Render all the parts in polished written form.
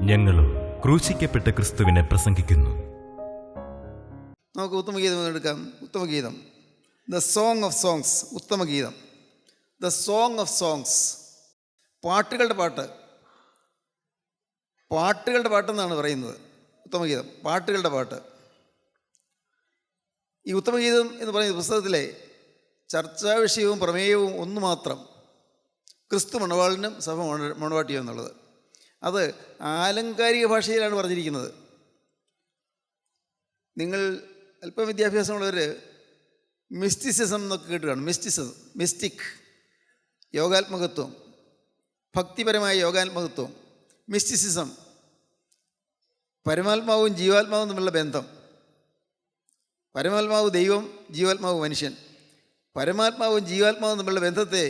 ഞങ്ങളും ക്രൂശിക്കപ്പെട്ട ക്രിസ്തുവിനെ പ്രസംഗിക്കുന്നു. നമുക്ക് ഉത്തമഗീതം എടുക്കാം. ഉത്തമഗീതം, ദ സോങ് ഓഫ് സോങ്സ്. ഉത്തമഗീതം, ദ സോങ് ഓഫ് സോങ്സ്. പാട്ടുകളുടെ പാട്ട്, പാട്ടുകളുടെ പാട്ടെന്നാണ് പറയുന്നത് ഉത്തമഗീതം, പാട്ടുകളുടെ പാട്ട്. ഈ ഉത്തമഗീതം എന്ന് പറയുന്ന പുസ്തകത്തിലെ ചർച്ചാ വിഷയവും പ്രമേയവും ഒന്ന് മാത്രം: ക്രിസ്തു മണവാളനും സഭ മണവാട്ടിയോ എന്നുള്ളത്. അത് ആലങ്കാരിക ഭാഷയിലാണ് പറഞ്ഞിരിക്കുന്നത്. നിങ്ങൾ അല്പം വിദ്യാഭ്യാസമുള്ളവർ മിസ്റ്റിസിസം എന്നൊക്കെ കേട്ട് കാണും. മിസ്റ്റിക്, യോഗാത്മകത്വം, ഭക്തിപരമായ യോഗാത്മകത്വം. മിസ്റ്റിസിസം, പരമാത്മാവും ജീവാത്മാവും തമ്മിലുള്ള ബന്ധം. പരമാത്മാവ് ദൈവം, ജീവാത്മാവ് മനുഷ്യൻ. പരമാത്മാവും ജീവാത്മാവും തമ്മിലുള്ള ബന്ധത്തെ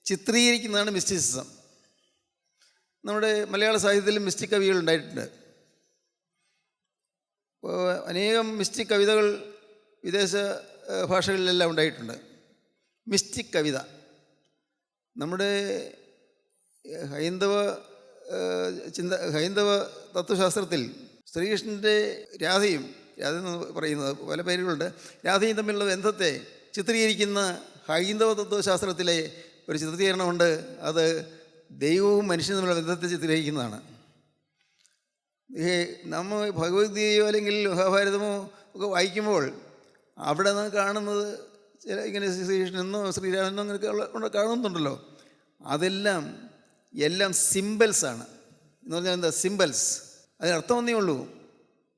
ചിത്രീകരിക്കുന്നതാണ് മിസ്റ്റിസിസം. നമ്മുടെ മലയാള സാഹിത്യത്തിലും മിസ്റ്റിക് കവികൾ ഉണ്ടായിട്ടുണ്ട്. അനേകം മിസ്റ്റിക് കവിതകൾ വിദേശ ഭാഷകളിലെല്ലാം ഉണ്ടായിട്ടുണ്ട്. മിസ്റ്റിക് കവിത നമ്മുടെ ഹൈന്ദവ തത്വശാസ്ത്രത്തിൽ ശ്രീകൃഷ്ണൻ്റെ രാധ എന്ന് പറയുന്നത് പല പേരുകളുണ്ട്. രാധയും തമ്മിലുള്ള ബന്ധത്തെ ചിത്രീകരിക്കുന്ന ഹൈന്ദവ തത്വശാസ്ത്രത്തിലെ ഒരു ചിത്രീകരണമുണ്ട്. അത് ദൈവവും മനുഷ്യനും തമ്മിലുള്ള ബന്ധത്തെ ചിത്രീകരിക്കുന്നതാണ്. നമ്മൾ ഭഗവത്ഗീതയോ അല്ലെങ്കിൽ മഹാഭാരതമോ ഒക്കെ വായിക്കുമ്പോൾ അവിടെ നിന്ന് കാണുന്നത് ചില ഇങ്ങനെ ശ്രീകൃഷ്ണനെന്നോ ശ്രീരാമനെന്നോ അങ്ങനെയൊക്കെ കാണുന്നുണ്ടല്ലോ. എല്ലാം സിംബൽസാണ്. എന്ന് പറഞ്ഞാൽ എന്താ സിംബൽസ്? അതിനർത്ഥം ഒന്നേ ഉള്ളൂ.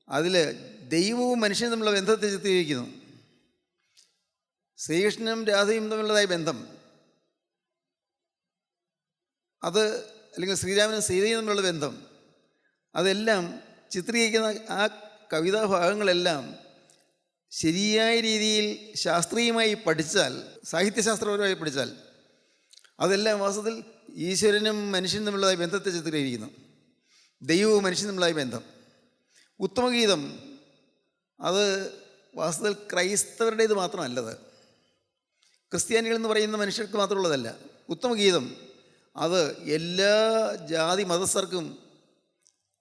അതിൽ ദൈവവും മനുഷ്യനും തമ്മിലുള്ള ബന്ധത്തെ ചിത്രീകരിക്കുന്നു. ശ്രീകൃഷ്ണനും രാധയും തമ്മിലുള്ളതായ ബന്ധം, അത് അല്ലെങ്കിൽ ശ്രീരാമനും സീതയും തമ്മിലുള്ള ബന്ധം, അതെല്ലാം ചിത്രീകരിക്കുന്ന ആ കവിതാഭാഗങ്ങളെല്ലാം ശരിയായ രീതിയിൽ ശാസ്ത്രീയമായി പഠിച്ചാൽ, സാഹിത്യശാസ്ത്രപരമായി പഠിച്ചാൽ, അതെല്ലാം വാസ്തവത്തിൽ ഈശ്വരനും മനുഷ്യനും തമ്മിലുള്ളതായ ബന്ധത്തെ ചിത്രീകരിക്കുന്നു. ദൈവവും മനുഷ്യനും തമ്മിലുള്ളതായ ബന്ധം. ഉത്തമഗീതം അത് വാസ്തവത്തിൽ ക്രൈസ്തവരുടേത് മാത്രമല്ലത്, ക്രിസ്ത്യാനികളെന്ന് പറയുന്ന മനുഷ്യർക്ക് മാത്രമുള്ളതല്ല. ഉത്തമഗീതം അത് എല്ലാ ജാതി മതസ്ഥർക്കും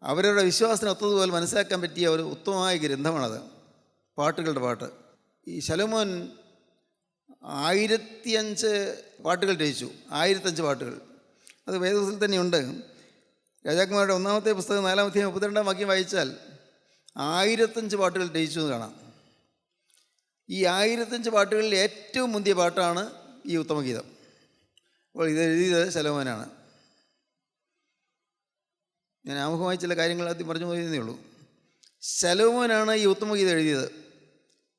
അവരവരുടെ വിശ്വാസത്തിന് ഒത്തതുപോലെ മനസ്സിലാക്കാൻ പറ്റിയ ഒരു ഉത്തമമായ ഗ്രന്ഥമാണത്, പാട്ടുകളുടെ പാട്ട്. ഈ ശലോമോൻ 1005 പാട്ടുകൾ രചിച്ചു. 1005 പാട്ടുകൾ. അത് വേദപുസ്തകത്തിൽ തന്നെയുണ്ട്. രാജാക്കന്മാരുടെ 1-ാമത്തെ പുസ്തകം 4-ാം അധ്യായം 32-ാം വാക്യം വായിച്ചാൽ 1005 പാട്ടുകൾ രചിച്ചു എന്ന് കാണാം. ഈ 1005 പാട്ടുകളിൽ ഏറ്റവും മുന്തിയ പാട്ടാണ് ഈ ഉത്തമഗീതം. അപ്പോൾ ഇത് എഴുതിയത് ശലോമോനാണ്. ഞാൻ ആമുഖമായി ചില കാര്യങ്ങൾ ആദ്യം പറഞ്ഞു പോയതേ ഉള്ളൂ. ശലോമോനാണ് ഈ ഉത്തമഗീതം എഴുതിയത്.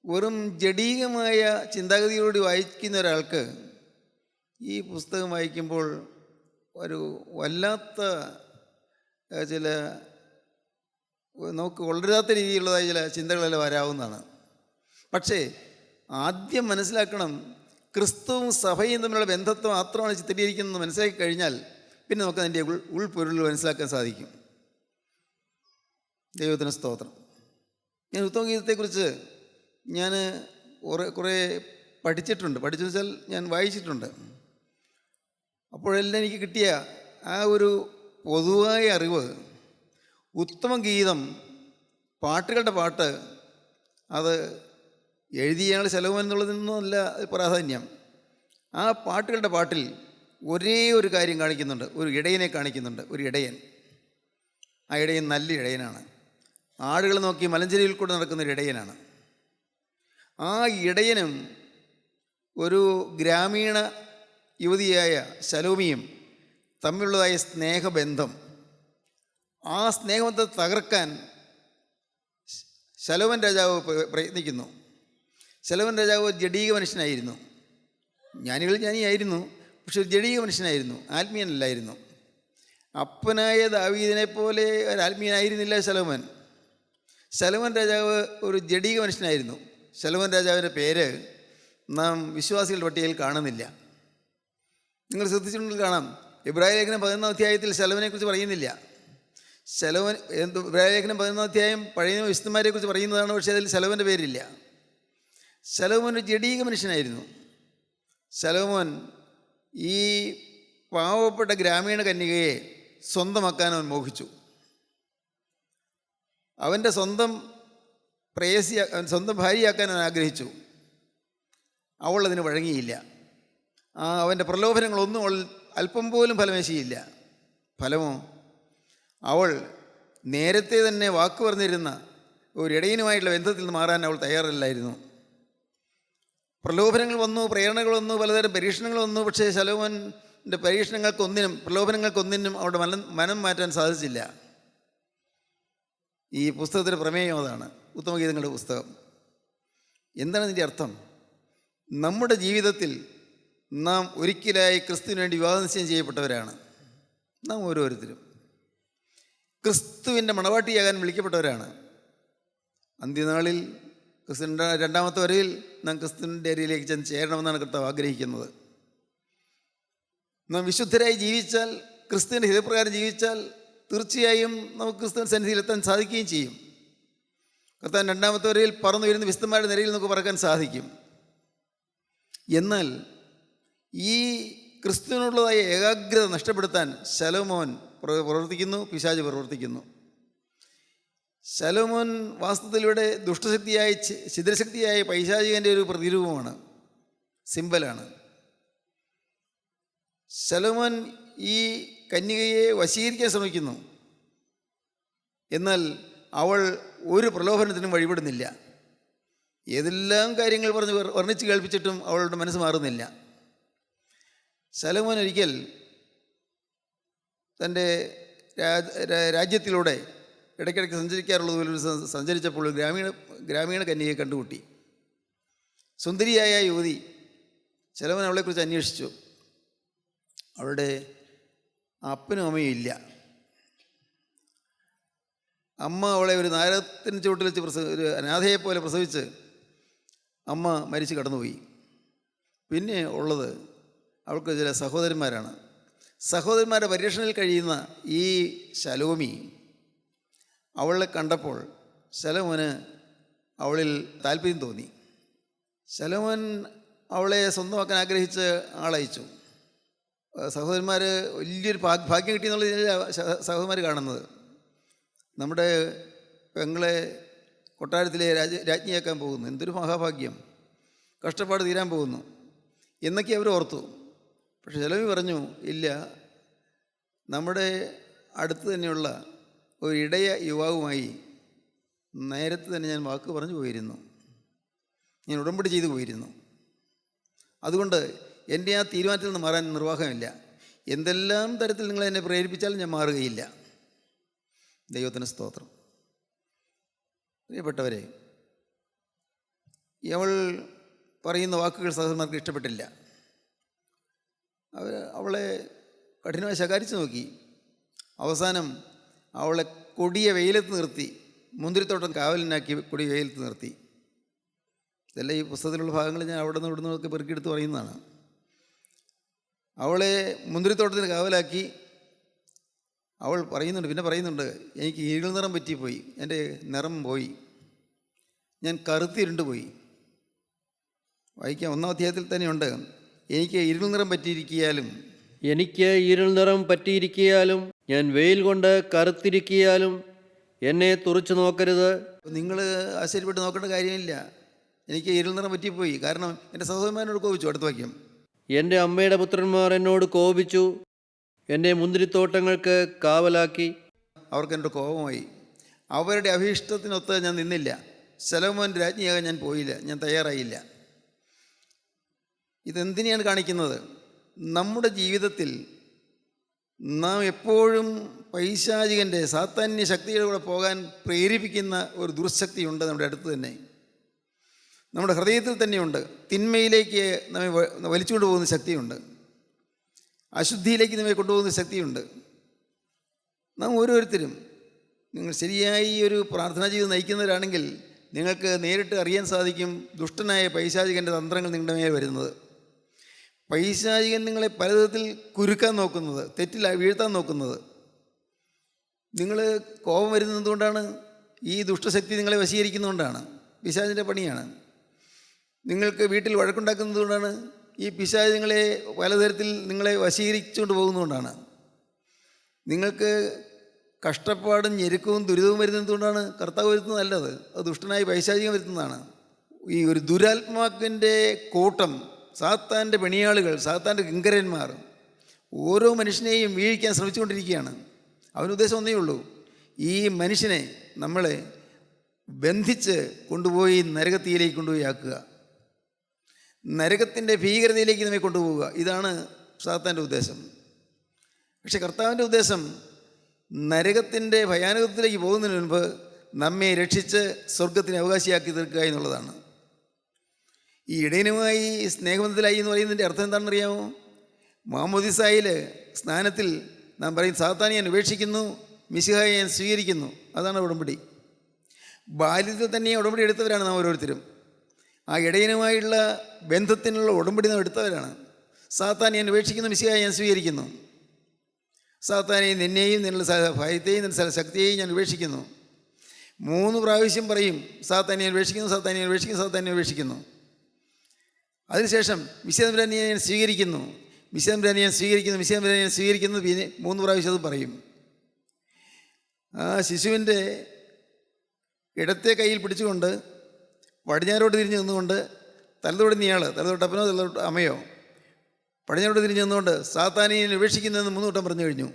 വെറും ജഡീകമായ ചിന്താഗതിയോട് വായിക്കുന്ന ഒരാൾക്ക് ഈ പുസ്തകം വായിക്കുമ്പോൾ ഒരു വല്ലാത്ത ചില നമുക്ക് കൊള്ളരുതാത്ത രീതിയിലുള്ളതായ ചില ചിന്തകളെല്ലാം വരാവുന്നതാണ്. പക്ഷേ ആദ്യം മനസ്സിലാക്കണം, ക്രിസ്തുവും സഭയും തമ്മിലുള്ള ബന്ധത്തെ മാത്രമാണ് ചിത്രീകരിക്കുന്നത് മനസ്സിലാക്കി കഴിഞ്ഞാൽ പിന്നെ നമുക്ക് അതിൻ്റെ ഉൾപ്പൊരുൾ മനസ്സിലാക്കാൻ സാധിക്കും. ദൈവത്തിന് സ്തോത്രം. ഞാൻ ഉത്തമഗീതത്തെക്കുറിച്ച് ഞാൻ കുറേ പഠിച്ചിട്ടുണ്ട്. പഠിച്ചു വെച്ചാൽ ഞാൻ വായിച്ചിട്ടുണ്ട്. അപ്പോഴെല്ലാം എനിക്ക് കിട്ടിയ ആ ഒരു പൊതുവായ അറിവ്, ഉത്തമഗീതം, പാട്ടുകളുടെ പാട്ട്, അത് എഴുതിയയാൾ ശലോമോൻ എന്നുള്ളതിനൊന്നുമല്ല പ്രാധാന്യം. ആ പാട്ടുകളുടെ പാട്ടിൽ ഒരേ ഒരു കാര്യം കാണിക്കുന്നുണ്ട്. ഒരു ഇടയനെ കാണിക്കുന്നുണ്ട്. ഒരു ഇടയൻ. ആ ഇടയൻ നല്ല ഇടയനാണ്. ആടുകൾ നോക്കി മലഞ്ചെരിയിൽ കൂടെ നടക്കുന്നൊരു ഇടയനാണ്. ആ ഇടയനും ഒരു ഗ്രാമീണ യുവതിയായ ശലോമിയും തമ്മിലുള്ളതായ സ്നേഹബന്ധം, ആ സ്നേഹബന്ധത്തെ തകർക്കാൻ ശലോമൻ രാജാവ് പ്രയത്നിക്കുന്നു. ശലോമൻ രാജാവ് ജഡീക മനുഷ്യനായിരുന്നു. ജ്ഞാനിയായിരുന്നു, പക്ഷെ ഒരു ജഡീക മനുഷ്യനായിരുന്നു, ആത്മീയനല്ലായിരുന്നു. അപ്പനായ ദാവീദിനെ പോലെ ഒരു ആത്മീയനായിരുന്നില്ല ശലോമൻ. ശലോമൻ രാജാവ് ഒരു ജഡീക മനുഷ്യനായിരുന്നു. ശലോമൻ രാജാവിൻ്റെ പേര് നാം വിശ്വാസികളുടെ പട്ടികയിൽ കാണുന്നില്ല. നിങ്ങൾ ശ്രദ്ധിച്ചിട്ടുണ്ടെങ്കിൽ കാണാം, ഇബ്രാഹിം ലേഖനം 11-ാം അധ്യായത്തിൽ ശലോമനെക്കുറിച്ച് പറയുന്നില്ല. ഇബ്രാഹിം ലേഖനം 11-ാം അധ്യായം പഴയ വിശുദ്ധന്മാരെക്കുറിച്ച് പറയുന്നതാണ്, പക്ഷേ അതിൽ ശലോമൻ്റെ പേരില്ല. ശലോമോൻ ഒരു ജഡീക മനുഷ്യനായിരുന്നു. ശലോമോൻ ഈ പാവപ്പെട്ട ഗ്രാമീണ കന്യകയെ സ്വന്തമാക്കാൻ അവൻ മോഹിച്ചു. അവൻ്റെ സ്വന്തം സ്വന്തം ഭാര്യയാക്കാൻ അവൻ ആഗ്രഹിച്ചു. അവൾ അതിന് വഴങ്ങിയില്ല. അവൻ്റെ പ്രലോഭനങ്ങളൊന്നും അവൾ അല്പം പോലും ഫലമേശിയില്ല. ഫലമോ, അവൾ നേരത്തെ തന്നെ വാക്ക് പറഞ്ഞിരുന്ന ഒരു ഇടയനുമായിട്ടുള്ള ബന്ധത്തിൽ നിന്ന് മാറാൻ അവൾ തയ്യാറല്ലായിരുന്നു. പ്രലോഭനങ്ങൾ വന്നു, പ്രേരണകൾ വന്നു, പലതരം പരീക്ഷണങ്ങൾ വന്നു. പക്ഷേ ശലോമോൻ്റെ പ്രലോഭനങ്ങൾക്കൊന്നിനും അവളുടെ മനം മാറ്റാൻ സാധിച്ചില്ല. ഈ പുസ്തകത്തിൻ്റെ പ്രമേയം അതാണ്, ഉത്തമഗീതങ്ങളുടെ പുസ്തകം. എന്താണ് ഇതിൻ്റെ അർത്ഥം? നമ്മുടെ ജീവിതത്തിൽ നാം ഒരിക്കലായി ക്രിസ്തുവിന് വേണ്ടി വിവാഹ നിശ്ചയം ചെയ്യപ്പെട്ടവരാണ്. നാം ഓരോരുത്തരും ക്രിസ്തുവിൻ്റെ മണവാട്ടിയാകാൻ വിളിക്കപ്പെട്ടവരാണ്. അന്ത്യനാളിൽ ക്രിസ്തുവിൻ്റെ രണ്ടാമത്തെ വരവിൽ നാം ക്രിസ്തുവിൻ്റെ അരിയിലേക്ക് ചെന്ന് ചേരണമെന്നാണ് കർത്താവ് ആഗ്രഹിക്കുന്നത്. നാം വിശുദ്ധരായി ജീവിച്ചാൽ, ക്രിസ്തുവിൻ്റെ ഹിതപ്രകാരം ജീവിച്ചാൽ തീർച്ചയായും നമുക്ക് ക്രിസ്തുവിൻ്റെ സന്നിധിയിലെത്താൻ സാധിക്കുകയും ചെയ്യും. കർത്താവ് രണ്ടാമത്തെ വരവിൽ പറന്നു വരുന്ന വിശുദ്ധന്മാരുടെ നിരയിൽ നമുക്ക് പറക്കാൻ സാധിക്കും. എന്നാൽ ഈ ക്രിസ്തുവിനുള്ളതായ ഏകാഗ്രത നഷ്ടപ്പെടുത്താൻ ശലോമോൻ പ്രവർത്തിക്കുന്നു, പിശാച് പ്രവർത്തിക്കുന്നു. ശലോമോൻ വാസ്തവത്തിലൂടെ ദുഷ്ടശക്തിയായി, ഛിദ്രശക്തിയായ പൈശാചികൻ്റെ ഒരു പ്രതിരൂപമാണ്, സിംബലാണ്. ശലോമോൻ ഈ കന്യകയെ വശീകരിക്കാൻ ശ്രമിക്കുന്നു. എന്നാൽ അവൾ ഒരു പ്രലോഭനത്തിനും വഴിപെടുന്നില്ല. ഏതെല്ലാം കാര്യങ്ങൾ പറഞ്ഞ് വർണ്ണിച്ച് കേൾപ്പിച്ചിട്ടും അവളുടെ മനസ്സ് മാറുന്നില്ല. ശലോമോൻ ഒരിക്കൽ തൻ്റെ രാജ്യത്തിലൂടെ ഇടയ്ക്കിടയ്ക്ക് സഞ്ചരിക്കാറുള്ളതുപോലെ സഞ്ചരിച്ചപ്പോൾ ഗ്രാമീണ കന്യകയെ കണ്ടുമുട്ടി. സുന്ദരിയായ യുവതി. ശലോമോൻ അവളെക്കുറിച്ച് അന്വേഷിച്ചു. അവളുടെ അപ്പനും അമ്മയും ഇല്ല. അമ്മ അവളെ ഒരു നാരകത്തിന് ചുവട്ടിൽ വെച്ച് ഒരു അനാഥയെപ്പോലെ പ്രസവിച്ച് അമ്മ മരിച്ച് കടന്നുപോയി. പിന്നെ ഉള്ളത് അവൾക്ക് ചില സഹോദരന്മാരാണ്. സഹോദരന്മാരുടെ പരിരക്ഷണയിൽ കഴിയുന്ന ഈ ശലോമി അവളെ കണ്ടപ്പോൾ ശലോമോന് അവളിൽ താല്പര്യം തോന്നി. ശലോമോൻ അവളെ സ്വന്തമാക്കാൻ ആഗ്രഹിച്ച് ആളയച്ചു. സഹോദരന്മാർ വലിയൊരു ഭാഗ്യം കിട്ടിയെന്നുള്ള സഹോദരന്മാർ കാണുന്നത്. നമ്മുടെ പെങ്ങളെ കൊട്ടാരത്തിലെ രാജ്ഞിയാക്കാൻ പോകുന്നു, എന്തൊരു മഹാഭാഗ്യം, കഷ്ടപ്പാട് തീരാൻ പോകുന്നു എന്നൊക്കെ അവർ ഓർത്തു. പക്ഷെ ശലോമി പറഞ്ഞു, ഇല്ല, നമ്മുടെ അടുത്ത് തന്നെയുള്ള ഒരു ഇടയ യുവാവുമായി നേരത്തെ തന്നെ ഞാൻ വാക്ക് പറഞ്ഞു പോയിരുന്നു, ഞാൻ ഉടമ്പടി ചെയ്തു പോയിരുന്നു. അതുകൊണ്ട് എൻ്റെ ആ തീരുമാനത്തിൽ നിന്ന് മാറാൻ നിർവാഹമില്ല. എന്തെല്ലാം തരത്തിൽ നിങ്ങൾ എന്നെ പ്രേരിപ്പിച്ചാലും ഞാൻ മാറുകയില്ല. ദൈവത്തിന് സ്തോത്രം. പ്രിയപ്പെട്ടവരെ, അവൾ പറയുന്ന വാക്കുകൾ സഹോദരന്മാർക്ക് ഇഷ്ടപ്പെട്ടില്ല. അവളെ കഠിനമായി ശകാരിച്ചു നോക്കി. അവസാനം അവളെ കൊടിയ വെയിലത്ത് നിർത്തി, മുന്തിരിത്തോട്ടം കാവലിനാക്കി കൊടിയ വെയിലത്ത് നിർത്തി. ഇതെല്ലാം ഈ പുസ്തകത്തിലുള്ള ഭാഗങ്ങൾ ഞാൻ അവിടെ നിന്ന് ഇവിടുന്നൊക്കെ പെറുക്കിയെടുത്ത് പറയുന്നതാണ്. അവളെ മുന്തിരിത്തോട്ടത്തിന് കാവലാക്കി. അവൾ പിന്നെ പറയുന്നുണ്ട്, എനിക്ക് ഇരുൾ നിറം പറ്റിപ്പോയി, എൻ്റെ നിറം പോയി, ഞാൻ കറുത്തിരുണ്ട് പോയി. വായിക്കാം, 1-ാം അധ്യായത്തിൽ തന്നെയുണ്ട്, എനിക്ക് ഇരുൾ നിറം പറ്റിയിരിക്കിയാലും, എനിക്ക് ഇരുൾ നിറം പറ്റിയിരിക്കിയാലും, ഞാൻ വെയിൽ കൊണ്ട് കറുത്തിരിക്കിയാലും എന്നെ തുറച്ചു നോക്കരുത്. നിങ്ങൾ ആശ്ചര്യപ്പെട്ട് നോക്കേണ്ട കാര്യമില്ല, എനിക്ക് ഇരുൾ നിറം പറ്റിപ്പോയി. കാരണം എൻ്റെ സഹോദരന്മാരോട് കോപിച്ചു. അടുത്ത വാക്യം, എൻ്റെ അമ്മയുടെ പുത്രന്മാർ എന്നോട് കോപിച്ചു, എൻ്റെ മുന്തിരിത്തോട്ടങ്ങൾക്ക് കാവലാക്കി. അവർക്ക് എന്നോട് കോപമായി. അവരുടെ അഭീഷ്ടത്തിനൊത്ത് ഞാൻ നിന്നില്ല. ശലോമോൻ്റെ രാജ്ഞിയാകാൻ ഞാൻ പോയില്ല, ഞാൻ തയ്യാറായില്ല. ഇതെന്തിനെയാണ് കാണിക്കുന്നത്? നമ്മുടെ ജീവിതത്തിൽ നാം എപ്പോഴും പൈശാചികൻ്റെ സാത്താന്യ ശക്തിയുടെ കൂടെ പോകാൻ പ്രേരിപ്പിക്കുന്ന ഒരു ദുർശക്തിയുണ്ട് നമ്മുടെ അടുത്ത് തന്നെ, നമ്മുടെ ഹൃദയത്തിൽ തന്നെയുണ്ട്. തിന്മയിലേക്ക് നമ്മെ വലിച്ചുകൊണ്ട് പോകുന്ന ശക്തിയുണ്ട്, അശുദ്ധിയിലേക്ക് നമ്മെ കൊണ്ടുപോകുന്ന ശക്തിയുണ്ട്. നാം ഓരോരുത്തരും നിങ്ങൾ ശരിയായി ഒരു പ്രാർത്ഥനാ ജീവിതം നയിക്കുന്നവരാണെങ്കിൽ നിങ്ങൾക്ക് നേരിട്ട് അറിയാൻ സാധിക്കും ദുഷ്ടനായ പൈശാചികൻ്റെ തന്ത്രങ്ങൾ നിങ്ങളുടെ മേൽ വരുന്നത്. പൈശാചികൻ നിങ്ങളെ പലവിധത്തിൽ കുരുക്കാൻ നോക്കുന്നത്, തെറ്റിൽ വീഴ്ത്താൻ നോക്കുന്നത്. നിങ്ങൾ കോപം വരുന്നത് എന്തുകൊണ്ടാണ്? ഈ ദുഷ്ടശക്തി നിങ്ങളെ വശീകരിക്കുന്നതുകൊണ്ടാണ്. പിശാചിൻ്റെ പണിയാണ്. നിങ്ങൾക്ക് വീട്ടിൽ വഴക്കുണ്ടാക്കുന്നത് കൊണ്ടാണ്. ഈ പിശാച് നിങ്ങളെ പലതരത്തിൽ നിങ്ങളെ വശീകരിച്ചുകൊണ്ട് പോകുന്നതുകൊണ്ടാണ്. നിങ്ങൾക്ക് കഷ്ടപ്പാടും ഞെരുക്കവും ദുരിതവും വരുന്നത് എന്തുകൊണ്ടാണ്? കർത്താവ് വരുത്തുന്നതല്ല, അത് ദുഷ്ടനായി പൈശാചികം വരുത്തുന്നതാണ്. ഈ ഒരു ദുരാത്മാക്കിൻ്റെ കൂട്ടം, സാത്താൻ്റെ പണിയാളുകൾ, സാത്താൻ്റെ കിങ്കരന്മാർ ഓരോ മനുഷ്യനെയും വീഴിക്കാൻ ശ്രമിച്ചുകൊണ്ടിരിക്കുകയാണ്. അവനുദ്ദേശം ഒന്നേ ഉള്ളൂ, ഈ മനുഷ്യനെ നമ്മളെ ബന്ധിച്ച് കൊണ്ടുപോയി നരകത്തിയിലേക്ക് കൊണ്ടുപോയി ആക്കുക, നരകത്തിൻ്റെ ഭീകരതയിലേക്ക് നമ്മെ കൊണ്ടുപോവുക. ഇതാണ് സാത്താൻ്റെ ഉദ്ദേശം. പക്ഷെ കർത്താവിൻ്റെ ഉദ്ദേശം നരകത്തിൻ്റെ ഭയാനകത്തിലേക്ക് പോകുന്നതിന് മുൻപ് നമ്മെ രക്ഷിച്ച് സ്വർഗത്തിന് അവകാശിയാക്കി തീർക്കുക എന്നുള്ളതാണ്. ഈ ഇടയനുമായി സ്നേഹബന്ധത്തിലായി എന്ന് പറയുന്നതിൻ്റെ അർത്ഥം എന്താണെന്ന് അറിയാമോ? മാമോദിസായിൽ സ്നാനത്തിൽ നാം പറയും, സാത്താനെ ഞാൻ ഉപേക്ഷിക്കുന്നു, മിശിഹായെ ഞാൻ സ്വീകരിക്കുന്നു. അതാണ് ഉടമ്പടി. ബാല്യത്തിൽ തന്നെ ഉടമ്പടി എടുത്തവരാണ് നാം ഓരോരുത്തരും. ആ ഇടയനുമായുള്ള ബന്ധത്തിനുള്ള ഉടമ്പടി നാം എടുത്തവരാണ്. സാത്താനെ ഞാൻ ഉപേക്ഷിക്കുന്നു, മിശിഹായെ ഞാൻ സ്വീകരിക്കുന്നു. സാത്താനെയും നിന്നെയും നിങ്ങളുടെ ഭയത്തെയും നിന്റെ ശക്തിയെയും ഞാൻ ഉപേക്ഷിക്കുന്നു. 3 പ്രാവശ്യം പറയും, സാത്താനെ ഞാൻ ഉപേക്ഷിക്കുന്നു, സാത്താനെ ഞാൻ ഉപേക്ഷിക്കുന്നു, സാത്താനെ ഞാൻ ഉപേക്ഷിക്കുന്നു. അതിനുശേഷം വിശുദ്ധനെ ഞാൻ സ്വീകരിക്കുന്നു, വിശുദ്ധനെ ഞാൻ സ്വീകരിക്കുന്നു, വിശുദ്ധനെ ഞാൻ സ്വീകരിക്കുന്നു. പിന്നെ 3 പ്രാവശ്യം അത് പറയും. ആ ശിശുവിൻ്റെ ഇടത്തെ കയ്യിൽ പിടിച്ചുകൊണ്ട് പടിഞ്ഞാറോട്ട് തിരിഞ്ഞ് നിന്നുകൊണ്ട്, തലതൊടുന്നയാൾ, തലതൊട്ടപ്പനോ തലതൊട്ട് അമ്മയോ, പടിഞ്ഞാറോട്ട് തിരിഞ്ഞ് നിന്നുകൊണ്ട് സാത്താനെ ഉപേക്ഷിക്കുന്നതെന്ന് 3 വട്ടം പറഞ്ഞു കഴിഞ്ഞു.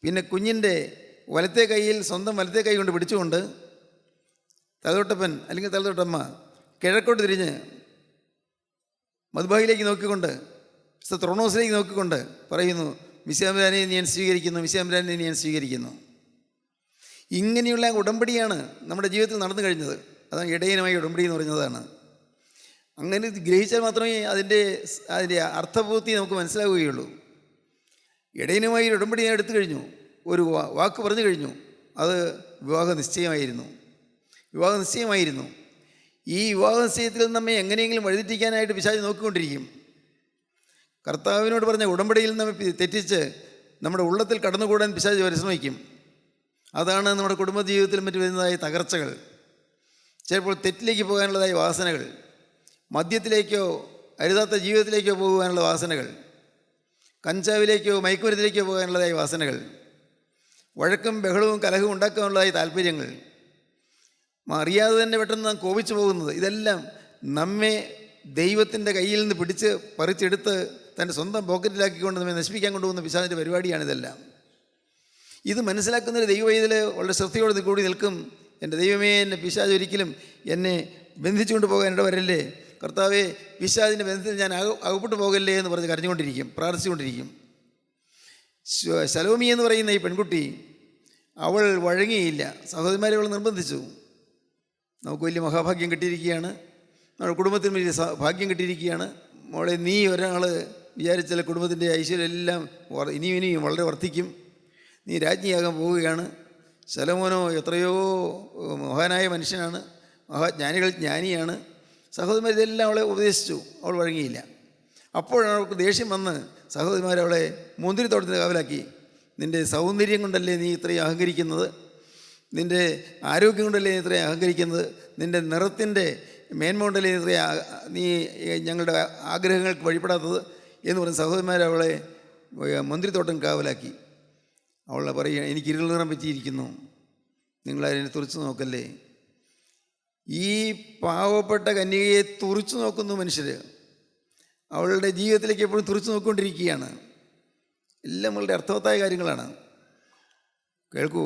പിന്നെ കുഞ്ഞിൻ്റെ വലത്തെ കൈയിൽ സ്വന്തം വലത്തെ കൈ കൊണ്ട് പിടിച്ചുകൊണ്ട് തലതൊട്ടപ്പൻ അല്ലെങ്കിൽ തലതൊട്ടമ്മ കിഴക്കോട്ട് തിരിഞ്ഞ് മദ്ബാഹിലേക്ക് നോക്കിക്കൊണ്ട്, ത്രോണോസിലേക്ക് നോക്കിക്കൊണ്ട് പറയുന്നു, മിശിഹായെ ഞാൻ സ്വീകരിക്കുന്നു, മിശിഹായെ ഞാൻ സ്വീകരിക്കുന്നു. ഇങ്ങനെയുള്ള ഉടമ്പടിയാണ് നമ്മുടെ ജീവിതത്തിൽ നടന്നു കഴിഞ്ഞത്. അതാണ് ഇടയനുമായി ഉടമ്പടി എന്ന് പറയുന്നതാണ്. അങ്ങനെ ഗ്രഹിച്ചാൽ മാത്രമേ അതിൻ്റെ അർത്ഥപൂർത്തി നമുക്ക് മനസ്സിലാവുകയുള്ളൂ. ഇടയനുമായി ഉടമ്പടി ഞാൻ എടുത്തു കഴിഞ്ഞു, ഒരു വാക്ക് പറഞ്ഞു കഴിഞ്ഞു, അത് വിവാഹ നിശ്ചയമായിരുന്നു. വിവാഹ നിശ്ചയമായിരുന്നു. ഈ വിവാഹ നിശ്ചയത്തിൽ നമ്മെ എങ്ങനെയെങ്കിലും വഴിതെറ്റിക്കാനായിട്ട് പിശാച് നോക്കിക്കൊണ്ടിരിക്കും. കർത്താവിനോട് പറഞ്ഞ ഉടമ്പടിയിൽ നമ്മെ തെറ്റിച്ച് നമ്മുടെ ഉള്ളത്തിൽ കടന്നുകൂടാൻ പിശാച് പരിശ്രമിക്കും. അതാണ് നമ്മുടെ കുടുംബജീവിതത്തിലും മറ്റു വരുന്നതായ തകർച്ചകൾ. ചിലപ്പോൾ തെറ്റിലേക്ക് പോകാനുള്ളതായ വാസനകൾ, മദ്യത്തിലേക്കോ അരുതാത്ത ജീവിതത്തിലേക്കോ പോകുവാനുള്ള വാസനകൾ, കഞ്ചാവിലേക്കോ മയക്കുമരുന്നിലേക്കോ പോകാനുള്ളതായ വാസനകൾ, വഴക്കും ബഹളവും കലഹവും ഉണ്ടാക്കാനുള്ളതായ താല്പര്യങ്ങൾ, അറിയാതെ തന്നെ പെട്ടെന്ന് നാം കോപിച്ചു പോകുന്നത്, ഇതെല്ലാം നമ്മെ ദൈവത്തിൻ്റെ കയ്യിൽ നിന്ന് പിടിച്ച് പറിച്ചെടുത്ത് തൻ്റെ സ്വന്തം പോക്കറ്റിലാക്കിക്കൊണ്ട് നമ്മെ നശിപ്പിക്കാൻ കൊണ്ടുപോകുന്ന പിശാചിൻ്റെ പരിപാടിയാണിതെല്ലാം. ഇത് മനസ്സിലാക്കുന്നൊരു ദൈവവൈദ്യൽ വളരെ ശ്രദ്ധയോടെ കൂടി നിൽക്കും. എൻ്റെ ദൈവമേ, എന്നെ പിശാച് ഒരിക്കലും എന്നെ ബന്ധിച്ചുകൊണ്ട് പോകാൻ ഇടവരല്ലേ, കർത്താവേ പിശാചിൻ്റെ ബന്ധത്തിൽ ഞാൻ അകപ്പെട്ടു പോകല്ലേ എന്ന് പറഞ്ഞ് കരഞ്ഞുകൊണ്ടിരിക്കും, പ്രാർത്ഥിച്ചുകൊണ്ടിരിക്കും. ശലോമി എന്ന് പറയുന്ന ഈ പെൺകുട്ടി, അവൾ വഴങ്ങിയില്ല. സഹോദരന്മാരെ അവൾ നിർബന്ധിച്ചു. നമുക്ക് വലിയ മഹാഭാഗ്യം കിട്ടിയിരിക്കുകയാണ്, നമ്മുടെ കുടുംബത്തിന് വലിയ ഭാഗ്യം കിട്ടിയിരിക്കുകയാണ്. മോളെ, നീ ഒരാൾ വിചാരിച്ചാൽ കുടുംബത്തിൻ്റെ ഐശ്വര്യം എല്ലാം ഇനിയും വളരെ വർദ്ധിക്കും. നീ രാജ്ഞിയാകാൻ പോവുകയാണ്. ശലോമോനോ എത്രയോ മഹാനായ മനുഷ്യനാണ്, മഹാജ്ഞാനികൾ ജ്ഞാനിയാണ്. സഹോദരന്മാർ ഇതെല്ലാം അവളെ ഉപദേശിച്ചു. അവൾ വഴങ്ങിയില്ല. അപ്പോഴാണ് അവൾക്ക് ദേഷ്യം വന്ന് സഹോദരന്മാരവളെ മുന്തിരിത്തോട്ടത്തിന് കാവലാക്കി. നിൻ്റെ സൗന്ദര്യം കൊണ്ടല്ലേ നീ ഇത്രയും അഹങ്കരിക്കുന്നത്, നിൻ്റെ ആരോഗ്യം കൊണ്ടല്ലേ നീ ഇത്രയും അഹങ്കരിക്കുന്നത്, നിൻ്റെ നിറത്തിൻ്റെ മേന്മ കൊണ്ടല്ലേ നീ ഞങ്ങളുടെ ആഗ്രഹങ്ങൾക്ക് വഴിപ്പെടാത്തത് എന്ന് പറഞ്ഞ് സഹോദരന്മാരവളെ മുന്തിരിത്തോട്ടം കാവലാക്കി. അവളെ പറയുക, എനിക്ക് ഇരുൾ നിറം പറ്റിയിരിക്കുന്നു, നിങ്ങളതിനെ തുറച്ചു നോക്കല്ലേ. ഈ പാവപ്പെട്ട കന്യകയെ തുറച്ചു നോക്കുന്നു മനുഷ്യർ. അവളുടെ ജീവിതത്തിലേക്ക് എപ്പോഴും തുറച്ചു നോക്കിക്കൊണ്ടിരിക്കുകയാണ്. എല്ലാം വളരെ അർത്ഥവത്തായ കാര്യങ്ങളാണ്. കേൾക്കൂ,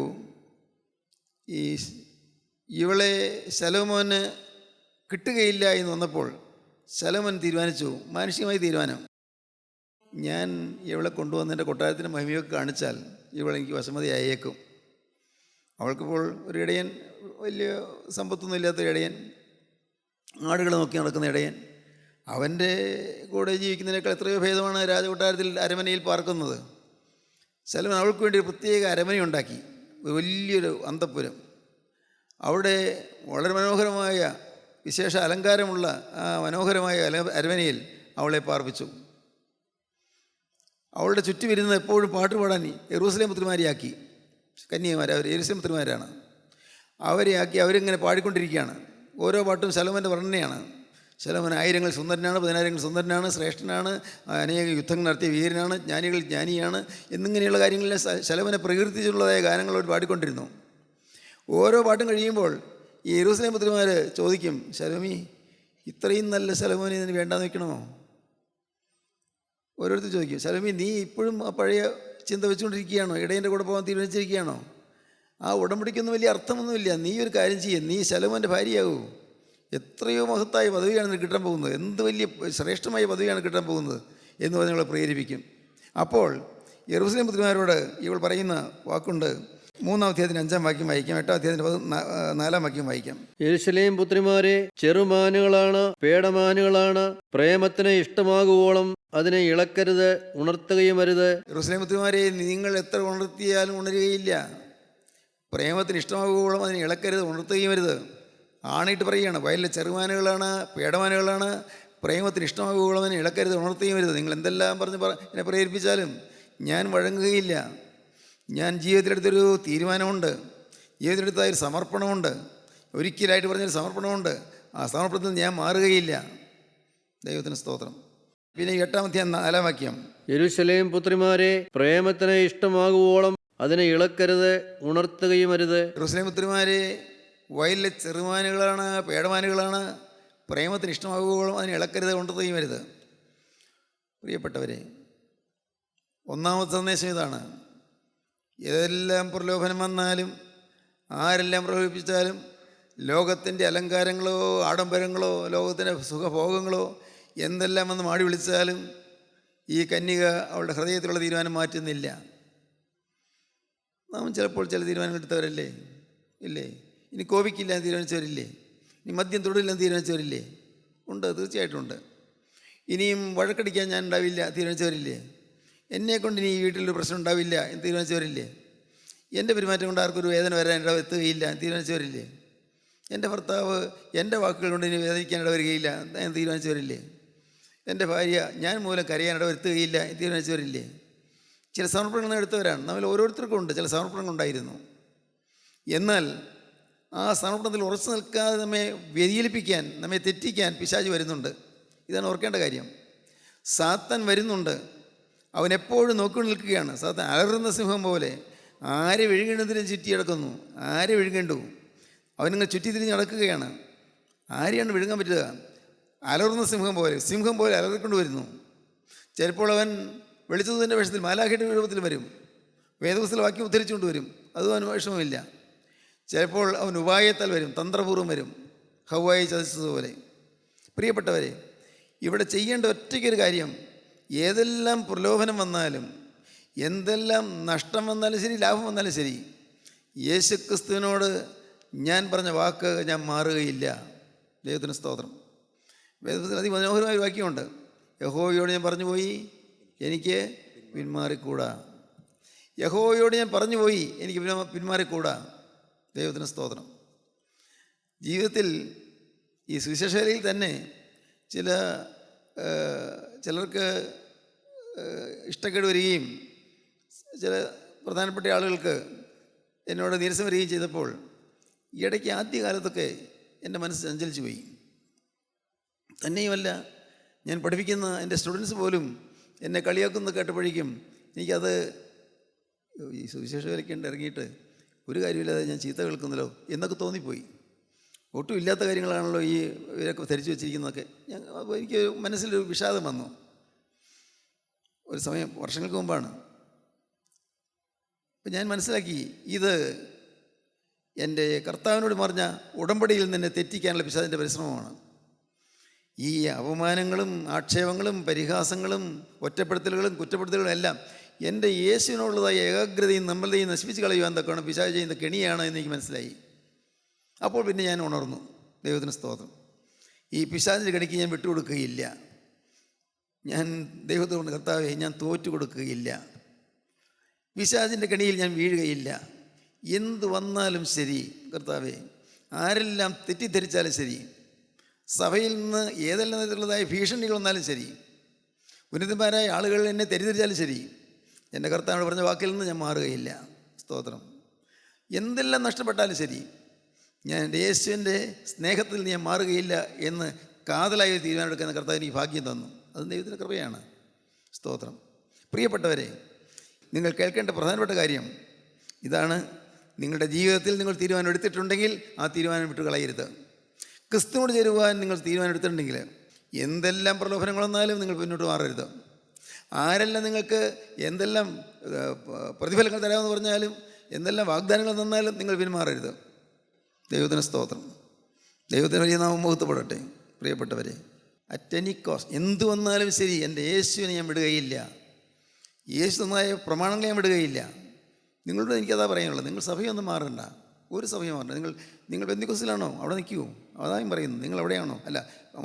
ഇവളെ ശലോമോന് കിട്ടുകയില്ല എന്ന് വന്നപ്പോൾ ശലോമോൻ തീരുമാനിച്ചു, മാനുഷികമായ തീരുമാനം, ഞാൻ ഇവളെ കൊണ്ടുവന്ന് എൻ്റെ കൊട്ടാരത്തിൻ്റെ മഹിമയൊക്കെ കാണിച്ചാൽ ഇവളെനിക്ക് വശമതിയായേക്കും. അവൾക്കിപ്പോൾ ഒരു ഇടയൻ, വലിയ സമ്പത്തൊന്നും ഇല്ലാത്ത ഇടയൻ, ആടുകൾ നോക്കി നടക്കുന്ന ഇടയൻ, അവൻ്റെ കൂടെ ജീവിക്കുന്നതിനേക്കാൾ എത്രയോ ഭേദമാണ് രാജകൊട്ടാരത്തിൽ അരമനയിൽ പാർക്കുന്നത്. ശലോമോൻ അവൾക്ക് വേണ്ടി ഒരു പ്രത്യേക അരമനയുണ്ടാക്കി, ഒരു വലിയൊരു അന്തഃപുരം. അവിടെ വളരെ മനോഹരമായ വിശേഷ അലങ്കാരമുള്ള ആ മനോഹരമായ അരമനയിൽ അവളെ പാർപ്പിച്ചു. അവളുടെ ചുറ്റുമിരുന്ന് എപ്പോഴും പാട്ട് പാടാൻ യെരൂശലേം പുത്രിമാരെയാക്കി. കന്യകമാർ, അവർ യെരൂശലേം പുത്രിമാരാണ്. അവരെ ആക്കി അവരിങ്ങനെ പാടിക്കൊണ്ടിരിക്കുകയാണ്. ഓരോ പാട്ടും ശലോമോൻ്റെ വർണ്ണനയാണ്. ശലോമോൻ ആയിരങ്ങൾ സുന്ദരനാണ്, 10,000 സുന്ദരനാണ്, ശ്രേഷ്ഠനാണ്, അനേക യുദ്ധങ്ങൾ നടത്തിയ വീരനാണ്, ജ്ഞാനികൾ ജ്ഞാനിയാണ് എന്നിങ്ങനെയുള്ള കാര്യങ്ങളിൽ ശലോമോനെ പ്രകീർത്തിച്ചുള്ളതായ ഗാനങ്ങൾ അവർ പാടിക്കൊണ്ടിരുന്നു. ഓരോ പാട്ടും കഴിയുമ്പോൾ ഈ യെരൂശലേം പുത്രിമാർ ചോദിക്കും, ശലോമി ഇത്രയും നല്ല ശലോമോനെ ഇതിന് വേണ്ടാന്ന് വെക്കണമോ? ഓരോരുത്തർ ചോദിക്കും, ശലോമി നീ ഇപ്പോഴും ആ പഴയ ചിന്ത വെച്ചുകൊണ്ടിരിക്കുകയാണോ? ഇടയൻ്റെ കൂടെ പോകാൻ തീരുമാനിച്ചിരിക്കുകയാണോ? ആ ഉടമ്പടിക്കൊന്നും വലിയ അർത്ഥമൊന്നുമില്ല. നീ ഒരു കാര്യം ചെയ്യും, നീ ശലോമോൻ്റെ ഭാര്യയാകൂ. എത്രയോ മഹത്തായ പദവിയാണ് നിനക്ക് കിട്ടാൻ പോകുന്നത്, എന്ത് വലിയ ശ്രേഷ്ഠമായ പദവിയാണ് കിട്ടാൻ പോകുന്നത് എന്ന് പറഞ്ഞ് ഞങ്ങളെ പ്രേരിപ്പിക്കും. അപ്പോൾ യെരൂശലേം പുത്രിമാരോട് ഇവൾ പറയുന്ന വാക്കുണ്ട്. 3-ാം അധ്യായത്തിന് 5-ാം വാക്യം വായിക്കാം, 8-ാം അധ്യായത്തിന് 4-ാം വാക്യം വായിക്കാം. യെരൂശലേം പുത്രിമാരെ, ചെറുമാനുകളാണ്, പേടമാനുകളാണ്. പ്രേമത്തിന് ഇഷ്ടമാകുവോളം അതിനെ ഇളക്കരുത്, ഉണർത്തുകയും അരുത്. യെരൂശലേം പുത്രിമാരെ, നിങ്ങൾ എത്ര ഉണർത്തിയാലും ഉണരുകയില്ല. പ്രേമത്തിന് ഇഷ്ടമാകുവോളം അതിനെ ഇളക്കരുത്, ഉണർത്തുകയും അരുത്. ആണിട്ട് പറയുകയാണ്, വയലിലെ ചെറുമാനുകളാണ്, പേടമാനുകളാണ്. പ്രേമത്തിന് ഇഷ്ടമാകുവോളം അതിനെ ഇളക്കരുത്, ഉണർത്തുകയും അരുത്. നിങ്ങൾ എന്തെല്ലാം പറഞ്ഞ് എന്നെ പ്രേരിപ്പിച്ചാലും ഞാൻ വഴങ്ങുകയില്ല. ഞാൻ ജീവിതത്തിലെടുത്തൊരു തീരുമാനമുണ്ട്, ജീവിതത്തിലെടുത്ത ഒരു സമർപ്പണമുണ്ട്, ഒരിക്കലായിട്ട് പറഞ്ഞൊരു സമർപ്പണമുണ്ട്. ആ സമർപ്പണത്തിൽ ഞാൻ മാറുകയില്ല. ദൈവത്തിന് സ്തോത്രം. പിന്നെ 8-ാം അധ്യായം 4-ാം വാക്യം. യെരൂശലേം പുത്രിമാരെ, പ്രേമത്തിന് ഇഷ്ടമാകുവോളം അതിനെ ഇളക്കരുത്, ഉണർത്തുകയും അരുത്. യെരൂശലേം പുത്രിമാരെ, വയലിലെ ചെറുമാനുകളാണ്, പേടമാനുകളാണ്. പ്രേമത്തിന് ഇഷ്ടമാകുവോളം അതിനെ ഇളക്കരുത്, ഉണർത്തുകയും അരുത്. പ്രിയപ്പെട്ടവരെ, ഒന്നാമത്തെ സന്ദേശം ഇതാണ്. ഏതെല്ലാം പ്രലോഭനം വന്നാലും, ആരെല്ലാം പ്രലോഭിപ്പിച്ചാലും, ലോകത്തിൻ്റെ അലങ്കാരങ്ങളോ ആഡംബരങ്ങളോ ലോകത്തിൻ്റെ സുഖഭോഗങ്ങളോ എന്തെല്ലാം വന്ന് മാടി വിളിച്ചാലും ഈ കന്യക അവളുടെ ഹൃദയത്തിലുള്ള തീരുമാനം മാറ്റുന്നില്ല. നാം ചിലപ്പോൾ ചില തീരുമാനങ്ങൾ എടുത്തവരല്ലേ? ഇല്ലേ? ഇനി കോപിക്കില്ല എന്ന് തീരുമാനിച്ചവരില്ലേ? ഇനി മദ്യം തൊടില്ല എന്ന് തീരുമാനിച്ചവരില്ലേ? ഉണ്ട്, തീർച്ചയായിട്ടും ഉണ്ട്. ഇനിയും വഴക്കടിക്കാൻ ഞാൻ ഉണ്ടാവില്ല തീരുമാനിച്ചവരില്ലേ? എന്നെക്കൊണ്ട് ഇനി ഈ വീട്ടിലൊരു പ്രശ്നം ഉണ്ടാവില്ല എന്ന് തീരുമാനിച്ചവരില്ലേ? എൻ്റെ പെരുമാറ്റം കൊണ്ട് ആർക്കൊരു വേദന വരാൻ ഇടവെത്തുകയില്ല എന്ന് തീരുമാനിച്ചവരില്ലേ? എൻ്റെ ഭർത്താവ് എൻ്റെ വാക്കുകൾ കൊണ്ട് ഇനി വേദനിക്കാൻ ഇടവരികയില്ല എന്ന് തീരുമാനിച്ചവരില്ലേ? എൻ്റെ ഭാര്യ ഞാൻ മൂലം കരയാൻ ഇടവരുത്തുകയില്ല എന്ന് തീരുമാനിച്ചവരില്ലേ? ചില സമർപ്പണങ്ങൾ എടുത്തവരാണ്. നമ്മൾ ഓരോരുത്തർക്കും ഉണ്ട് ചില സമർപ്പണങ്ങൾ ഉണ്ടായിരുന്നു. എന്നാൽ ആ സമർപ്പണത്തിൽ ഉറച്ചു നിൽക്കാതെ നമ്മെ വ്യതിചലിപ്പിക്കാൻ, നമ്മെ തെറ്റിക്കാൻ പിശാച് വരുന്നുണ്ട്. ഇതാണ് ഓർക്കേണ്ട കാര്യം. സാത്താൻ വരുന്നുണ്ട്. അവൻ എപ്പോഴും നോക്കി നിൽക്കുകയാണ്. സാത്താൻ അലറുന്ന സിംഹം പോലെ ആരെ വിഴുങ്ങേണ്ടതിനും ചുറ്റി നടക്കുന്നു. ആരെ വിഴുങ്ങേണ്ടു? അവനിങ്ങനെ ചുറ്റി തിരിഞ്ഞ് നടക്കുകയാണ്. ആരെയാണ് വിഴുങ്ങാൻ പറ്റുക? അലറുന്ന സിംഹം പോലെ അലറിക്കൊണ്ട് വരുന്നു. ചിലപ്പോൾ അവൻ വെളിച്ചത്തിൻ്റെ വേഷത്തിൽ മാലാഖയുടെ രൂപത്തിൽ വരും, വേദപുസ്തക വാക്യം ഉദ്ധരിച്ചുകൊണ്ട് വരും. അതും അവന് വിഷമമില്ല. ചിലപ്പോൾ അവൻ ഉപായത്താൽ വരും, തന്ത്രപൂർവ്വം വരും, ഹവ്വായി ചതിച്ചതുപോലെ. പ്രിയപ്പെട്ടവരെ, ഇവിടെ ചെയ്യേണ്ട ഒറ്റയ്ക്കൊരു കാര്യം, ഏതെല്ലാം പ്രലോഭനം വന്നാലും, എന്തെല്ലാം നഷ്ടം വന്നാലും ശരി, ലാഭം വന്നാലും ശരി, യേശുക്രിസ്തുവിനോട് ഞാൻ പറഞ്ഞ വാക്ക് ഞാൻ മാറുകയില്ല. ദൈവത്തിന് സ്തോത്രം. വേദപുസ്തകത്തിൽ അതിമനോഹരമായ വാക്യമുണ്ട്. യഹോവയോട് ഞാൻ പറഞ്ഞു പോയി, എനിക്ക് പിന്മാറിക്കൂടാ. യഹോവയോട് ഞാൻ പറഞ്ഞു പോയി, എനിക്ക് പിന്മാറിക്കൂടാ. ദൈവത്തിന് സ്തോത്രം. ജീവിതത്തിൽ ഈ സുവിശേഷയിൽ തന്നെ ചിലർക്ക് ഇഷ്ടക്കേട് വരികയും ചില പ്രധാനപ്പെട്ട ആളുകൾക്ക് എന്നോട് നീരസം വരികയും ചെയ്തപ്പോൾ ഇടയ്ക്ക് ആദ്യകാലത്തൊക്കെ എൻ്റെ മനസ്സ് ചഞ്ചലിച്ചു പോയി. തന്നെയുമല്ല, ഞാൻ പഠിപ്പിക്കുന്ന എൻ്റെ സ്റ്റുഡൻസ് പോലും എന്നെ കളിയാക്കുന്നത് കേട്ടപ്പോഴേക്കും എനിക്കത് ഈ സുവിശേഷ വിലക്കേണ്ട ഇറങ്ങിയിട്ട് ഒരു കാര്യമില്ലാതെ ഞാൻ ചീത്ത കേൾക്കുന്നല്ലോ എന്നൊക്കെ തോന്നിപ്പോയി. ഒട്ടും ഇല്ലാത്ത കാര്യങ്ങളാണല്ലോ ഈ ഇവരൊക്കെ ധരിച്ചു വെച്ചിരിക്കുന്നതൊക്കെ. എനിക്ക് മനസ്സിലൊരു വിഷാദം വന്നു. ഒരു സമയം, വർഷങ്ങൾക്ക് മുമ്പാണ്. അപ്പം ഞാൻ മനസ്സിലാക്കി, ഇത് എൻ്റെ കർത്താവിനോട് പറഞ്ഞ ഉടമ്പടിയിൽ നിന്നെ തെറ്റിക്കാനുള്ള പിശാചിൻ്റെ പരിശ്രമമാണ്. ഈ അപമാനങ്ങളും ആക്ഷേപങ്ങളും പരിഹാസങ്ങളും ഒറ്റപ്പെടുത്തലുകളും കുറ്റപ്പെടുത്തലുകളും എല്ലാം എൻ്റെ യേശുവിനോടുള്ളതായ ഏകാഗ്രതയും നമ്മളുടെയും നശിപ്പിച്ച് കളയുവാൻ തക്കവണ്ണം പിശാച് ചെയ്യുന്ന കെണിയാണ് എന്ന് എനിക്ക് മനസ്സിലായി. അപ്പോൾ പിന്നെ ഞാൻ ഉണർന്നു. ദൈവത്തിന് സ്തോത്രം. ഈ പിശാചിൻ്റെ കെണിക്ക് ഞാൻ വിട്ടുകൊടുക്കുകയില്ല. ഞാൻ ദൈവത്തോട്, കർത്താവേ, ഞാൻ തോറ്റു കൊടുക്കുകയില്ല. പിശാചിൻ്റെ കെണിയിൽ ഞാൻ വീഴുകയില്ല. എന്ത് വന്നാലും ശരി കർത്താവേ, ആരെല്ലാം തെറ്റിദ്ധരിച്ചാലും ശരി, സഭയിൽ നിന്ന് ഏതെല്ലാം തരത്തിലുള്ളതായ ഭീഷണികൾ വന്നാലും ശരി, ഉന്നതന്മാരായ ആളുകൾ എന്നെ തെറ്റിദ്ധരിച്ചാലും ശരി, എൻ്റെ കർത്താവിനോട് പറഞ്ഞ വാക്കിൽ നിന്ന് ഞാൻ മാറുകയില്ല. സ്തോത്രം. എന്തെല്ലാം നഷ്ടപ്പെട്ടാലും ശരി, ഞാൻ എൻ്റെ യേശുവിൻ്റെ സ്നേഹത്തിൽ ഞാൻ മാറുകയില്ല എന്ന് കാതലായി ഒരു തീരുമാനമെടുക്കുന്ന കർത്താവ് എനിക്ക് ഭാഗ്യം തന്നു. അത് ദൈവത്തിൻ്റെ കൃപയാണ്. സ്തോത്രം. പ്രിയപ്പെട്ടവരെ, നിങ്ങൾ കേൾക്കേണ്ട പ്രധാനപ്പെട്ട കാര്യം ഇതാണ്. നിങ്ങളുടെ ജീവിതത്തിൽ നിങ്ങൾ തീരുമാനം എടുത്തിട്ടുണ്ടെങ്കിൽ ആ തീരുമാനം വിട്ടു കളയരുത്. ക്രിസ്തുവിനോട് ചേരുവാൻ നിങ്ങൾ തീരുമാനം എടുത്തിട്ടുണ്ടെങ്കിൽ എന്തെല്ലാം പ്രലോഭനങ്ങൾ വന്നാലും നിങ്ങൾ മുന്നോട്ട് മാറരുത്. ആരെല്ലാം നിങ്ങൾക്ക് എന്തെല്ലാം പ്രതിഫലങ്ങൾ തരാമെന്ന് പറഞ്ഞാലും എന്തെല്ലാം വാഗ്ദാനങ്ങൾ തന്നാലും നിങ്ങൾ പിന്മാറരുത്. ദൈവത്തിന് സ്തോത്രം. ദൈവത്തിന് വലിയ നാമം മുഹൂർത്തപ്പെടട്ടെ. പ്രിയപ്പെട്ടവരെ, അറ്റ് എനി കോസ്റ്റ് എന്തു വന്നാലും ശരി എൻ്റെ യേശുവിനെ ഞാൻ വിടുകയില്ല. യേശു തന്നായ പ്രമാണങ്ങളെ ഞാൻ വിടുകയില്ല. നിങ്ങളോട് എനിക്കതാ പറയാനുള്ളത്. നിങ്ങൾ സഭയൊന്നും മാറണ്ട, ഒരു സഭയും മാറണ്ട. നിങ്ങൾ പെന്തിക്കോസ്തിലാണോ? അവിടെ നിൽക്കുമോ? അതായും പറയുന്നു. നിങ്ങൾ എവിടെയാണോ? അല്ല,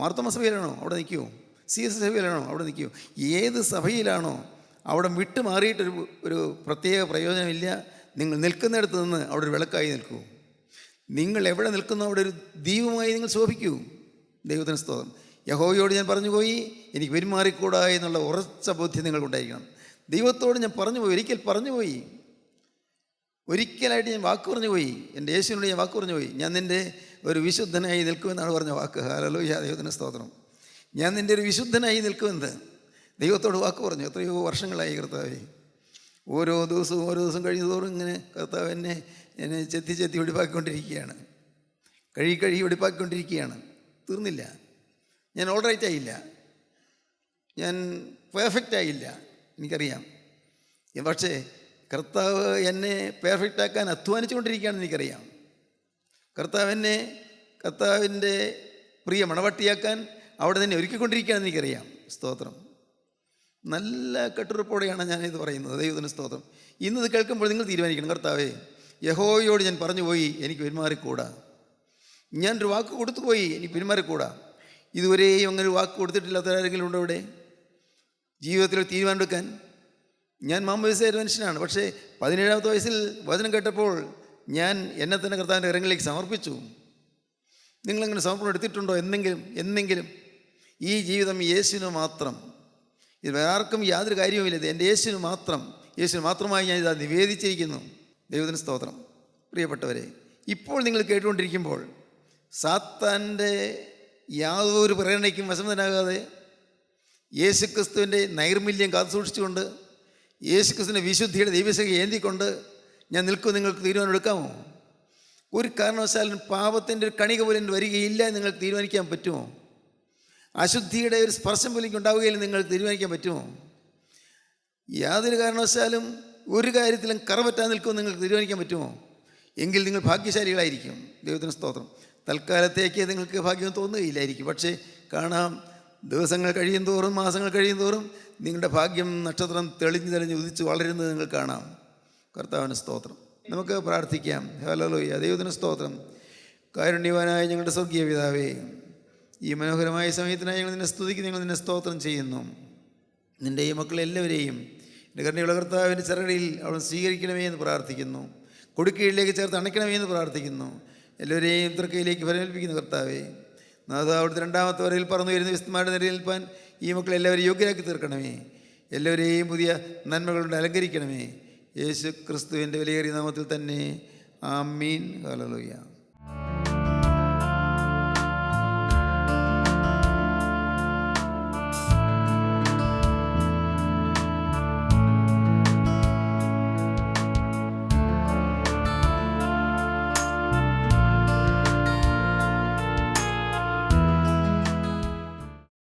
മാർത്തോമ സഭയിലാണോ? അവിടെ നിൽക്കുമോ? CS സഭയിലാണോ? അവിടെ നിൽക്കുമോ? ഏത് സഭയിലാണോ അവിടെ വിട്ടു മാറിയിട്ടൊരു ഒരു പ്രത്യേക പ്രയോജനമില്ല. നിങ്ങൾ നിൽക്കുന്നിടത്ത് നിന്ന് അവിടെ ഒരു വിളക്കായി നിൽക്കൂ. നിങ്ങൾ എവിടെ നിൽക്കുന്നോ അവിടെ ഒരു ദീപമായി നിങ്ങൾ ശോഭിക്കൂ. ദൈവത്തിന് സ്തോത്രം. യഹോവയോട് ഞാൻ പറഞ്ഞുപോയി, എനിക്ക് പെരുമാറിക്കൂടാ എന്നുള്ള ഉറച്ച ബോധ്യം നിങ്ങൾക്കുണ്ടായിരിക്കണം. ദൈവത്തോട് ഞാൻ പറഞ്ഞുപോയി, ഒരിക്കലായിട്ട് ഞാൻ വാക്ക് പറഞ്ഞുപോയി. എൻ്റെ യേശുവിനോട് ഞാൻ വാക്ക് പറഞ്ഞുപോയി, ഞാൻ നിൻ്റെ ഒരു വിശുദ്ധനായി നിൽക്കുമെന്നാണ് പറഞ്ഞ വാക്ക്. ഹല്ലേലൂയ, ദൈവത്തിന് സ്തോത്രം. ഞാൻ നിൻ്റെ ഒരു വിശുദ്ധനായി നിൽക്കുമെന്ന് ദൈവത്തോട് വാക്ക് പറഞ്ഞു. എത്രയോ വർഷങ്ങളായി കർത്താവേ. ഓരോ ദിവസം കഴിയുന്നതോറും ഇങ്ങനെ കർത്താവ് എന്നെ ചെത്തി വെടിപ്പാക്കിക്കൊണ്ടിരിക്കുകയാണ്. കഴുകി വെടിപ്പാക്കിക്കൊണ്ടിരിക്കുകയാണ്. തീർന്നില്ല. ഞാൻ ഓൾറൈറ്റ് ആയില്ല, ഞാൻ പെർഫെക്റ്റ് ആയില്ല, എനിക്കറിയാം. പക്ഷേ കർത്താവ് എന്നെ പെർഫെക്റ്റ് ആക്കാൻ അധ്വാനിച്ചു കൊണ്ടിരിക്കുകയാണെന്ന് എനിക്കറിയാം. കർത്താവിൻ്റെ പ്രിയ മണവട്ടിയാക്കാൻ അവിടെ തന്നെ ഒരുക്കിക്കൊണ്ടിരിക്കുകയാണെന്ന് എനിക്കറിയാം. സ്തോത്രം. നല്ല കെട്ടുറപ്പോടെയാണ് ഞാനിത് പറയുന്നത്. ദൈവത്തിന് സ്തോത്രം. ഇന്നത് കേൾക്കുമ്പോൾ നിങ്ങൾ തീരുമാനിക്കണം, കർത്താവേ, യഹോവയോട് ഞാൻ പറഞ്ഞുപോയി, എനിക്ക് പെരുമാറിക്കൂടാ. ഞാനൊരു വാക്ക് കൊടുത്തുപോയി, എനിക്ക് പെരുമാറിക്കൂടാ. ഇതുവരെയും അങ്ങനെ ഒരു വാക്ക് കൊടുത്തിട്ടില്ലാത്തവരാരെങ്കിലും ഉണ്ടോ ഇവിടെ? ജീവിതത്തിൽ തീരുമാനം എടുക്കാൻ. ഞാൻ മാമോദിസയായ മനുഷ്യനാണ്. പക്ഷേ 17ാമത്തെ വയസ്സിൽ വചനം കേട്ടപ്പോൾ ഞാൻ എന്നെ തന്നെ കർത്താവിൻ്റെ കരങ്ങളിലേക്ക് സമർപ്പിച്ചു. നിങ്ങളങ്ങനെ സമർപ്പണം എടുത്തിട്ടുണ്ടോ? എന്നെങ്കിലും ഈ ജീവിതം യേശുവിന് മാത്രം, ഇത് വേറെ ആർക്കും യാതൊരു കാര്യവുമില്ല. ഇത് എൻ്റെ യേശുവിന് മാത്രമായി ഞാൻ ഇതാ നിവേദിച്ചിരിക്കുന്നു. ദൈവത്തിന് സ്തോത്രം. പ്രിയപ്പെട്ടവരെ, ഇപ്പോൾ നിങ്ങൾ കേട്ടുകൊണ്ടിരിക്കുമ്പോൾ സാത്താൻ്റെ യാതൊരു പ്രേരണയ്ക്കും വശംതനാകാതെ യേശുക്രിസ്തുവിൻ്റെ നൈർമല്യം കാത്തുസൂക്ഷിച്ചുകൊണ്ട് യേശുക്രിസ്തുവിൻ്റെ വിശുദ്ധിയുടെ ദൈവശക്തി ഏന്തിക്കൊണ്ട് ഞാൻ നിൽക്കും. നിങ്ങൾക്ക് തീരുമാനം എടുക്കാമോ? ഒരു കാരണവശാലും പാപത്തിൻ്റെ ഒരു കണിക പോലും വരികയില്ല എന്ന് നിങ്ങൾക്ക് തീരുമാനിക്കാൻ പറ്റുമോ? അശുദ്ധിയുടെ ഒരു സ്പർശം പോലും ഉണ്ടാവുകയില്ല നിങ്ങൾക്ക് തീരുമാനിക്കാൻ പറ്റുമോ? യാതൊരു കാരണവശാലും ഒരു കാര്യത്തിലും കറപറ്റാൻ നിൽക്കുമെന്ന് നിങ്ങൾക്ക് തീരുമാനിക്കാൻ പറ്റുമോ? എങ്കിൽ നിങ്ങൾ ഭാഗ്യശാലികളായിരിക്കും. ദൈവത്തിന് സ്തോത്രം. തൽക്കാലത്തേക്ക് നിങ്ങൾക്ക് ഭാഗ്യം തോന്നുകയില്ലായിരിക്കും. പക്ഷേ കാണാം, ദിവസങ്ങൾ കഴിയും തോറും, മാസങ്ങൾ കഴിയും തോറും നിങ്ങളുടെ ഭാഗ്യം നക്ഷത്രം തെളിഞ്ഞ് ഉദിച്ച് വളരുന്നത് നിങ്ങൾ കാണാം. കർത്താവിന് സ്തോത്രം. നമുക്ക് പ്രാർത്ഥിക്കാം. ഹല്ലേലൂയ, ദൈവത്തിന് സ്തോത്രം. കാരുണ്യവാനായ ഞങ്ങളുടെ സ്വർഗീയ പിതാവേ, ഈ മനോഹരമായ സമയത്തിനായി ഞങ്ങൾ നിന്നെ സ്തുതിക്കുന്നു, ഞങ്ങൾ നിന്നെ സ്തോത്രം ചെയ്യുന്നു. നിൻ്റെ ഈ മക്കളെല്ലാവരെയും എൻ്റെ കരുണയുള്ള കർത്താവിൻ്റെ ചെറുകടിയിൽ അവൾ സ്വീകരിക്കണമേ എന്ന് പ്രാർത്ഥിക്കുന്നു. കൊടുക്കീഴിലേക്ക് ചേർത്ത് അണയ്ക്കണമേ എന്ന് പ്രാർത്ഥിക്കുന്നു. എല്ലാവരെയും തൃക്കയിലേക്ക് ഫലമേൽപ്പിക്കുന്ന കർത്താവേ, നാഥ, അവിടുത്തെ 2ാമത്തെ വരയിൽ പറന്നു വരുന്ന വിശുദ്ധന്മാരുടെ നിരയിൽ നിൽപ്പാൻ ഈ മക്കളെല്ലാവരും യോഗ്യരാക്കി തീർക്കണമേ. എല്ലാവരെയും പുതിയ നന്മകളുണ്ട് അലങ്കരിക്കണമേ. യേശു ക്രിസ്തുവിൻ്റെ വിലയേറിയ നാമത്തിൽ തന്നെ. ആമീൻ. ഹല്ലേലൂയ.